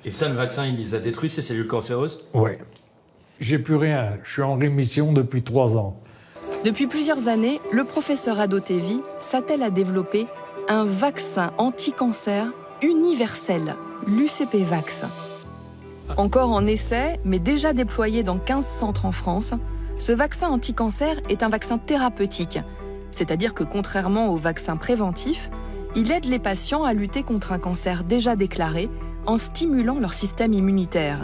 Et ça, le vaccin, il les a détruits, ces cellules cancéreuses? Oui. J'ai plus rien. Je suis en rémission depuis 3 ans. Depuis plusieurs années, le professeur Adotevi s'attelle à développer un vaccin anti-cancer universel, l'UCP-Vax. Encore en essai, mais déjà déployé dans 15 centres en France, ce vaccin anti-cancer est un vaccin thérapeutique. C'est-à-dire que contrairement au vaccin préventif, il aide les patients à lutter contre un cancer déjà déclaré en stimulant leur système immunitaire.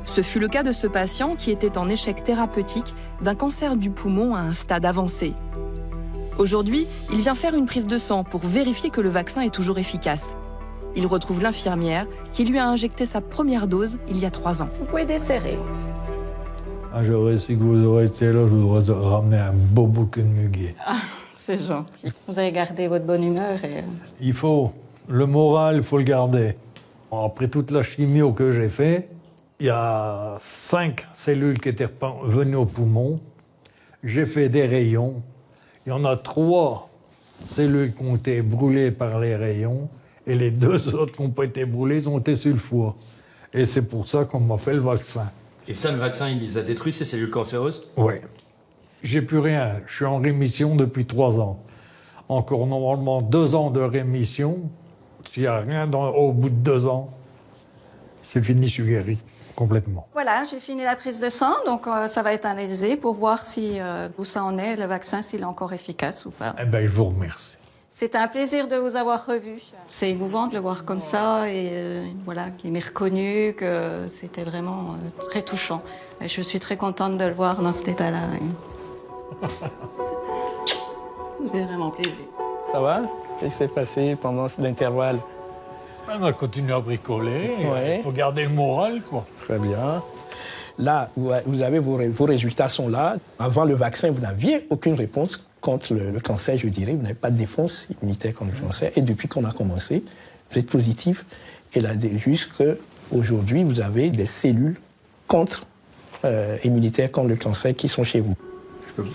Ce fut le cas de ce patient qui était en échec thérapeutique d'un cancer du poumon à un stade avancé. Aujourd'hui, il vient faire une prise de sang pour vérifier que le vaccin est toujours efficace. Il retrouve l'infirmière qui lui a injecté sa première dose il y a 3 ans. Vous pouvez desserrer. J'aurais su que vous auriez été là, je vous aurais ramené un beau bouquet de muguet. Ah, c'est gentil. Vous avez gardé votre bonne humeur et... Il faut, le moral, il faut le garder. Après toute la chimio que j'ai fait, il y a 5 cellules qui étaient venues au poumon. J'ai fait des rayons. Il y en a 3 cellules qui ont été brûlées par les rayons. Et les 2 autres qui n'ont pas été brûlées, ils ont été sur le foie. Et c'est pour ça qu'on m'a fait le vaccin. Et ça, le vaccin, il les a détruits, ces cellules cancéreuses? Oui. J'ai plus rien. Je suis en rémission depuis 3 ans. Encore normalement 2 ans de rémission. S'il n'y a rien au bout de 2 ans, c'est fini, je suis guéri complètement. Voilà, j'ai fini la prise de sang, donc ça va être analysé pour voir si, où ça en est, le vaccin, s'il est encore efficace ou pas. Eh bien, je vous remercie. C'était un plaisir de vous avoir revu. C'est émouvant de le voir comme ça et voilà, qu'il m'ait reconnu, que c'était vraiment très touchant. Et je suis très contente de le voir dans cet état-là. Ça fait vraiment plaisir. Ça va? Qu'est-ce qui s'est passé pendant cet intervalle? On a continué à bricoler. Ouais. Il faut garder le moral, quoi. Très bien. Là, vous avez vos résultats sont là. Avant le vaccin, vous n'aviez aucune réponse contre le cancer, je dirais. Vous n'avez pas de défense immunitaire contre le cancer. Et depuis qu'on a commencé, vous êtes positif. Et là, juste qu'aujourd'hui, vous avez des cellules immunitaires contre le cancer qui sont chez vous.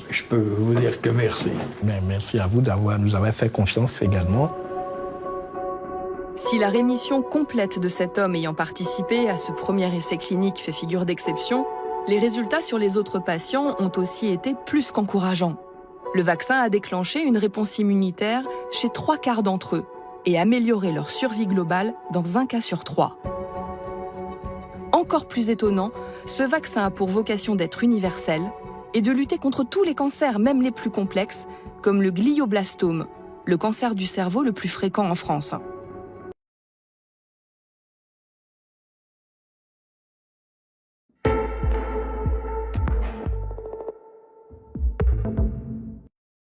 Je peux vous dire que merci. Mais merci à vous nous avoir fait confiance également. Si la rémission complète de cet homme ayant participé à ce premier essai clinique fait figure d'exception, les résultats sur les autres patients ont aussi été plus qu'encourageants. Le vaccin a déclenché une réponse immunitaire chez 3/4 d'entre eux et amélioré leur survie globale dans 1 cas sur 3. Encore plus étonnant, ce vaccin a pour vocation d'être universel et de lutter contre tous les cancers, même les plus complexes, comme le glioblastome, le cancer du cerveau le plus fréquent en France.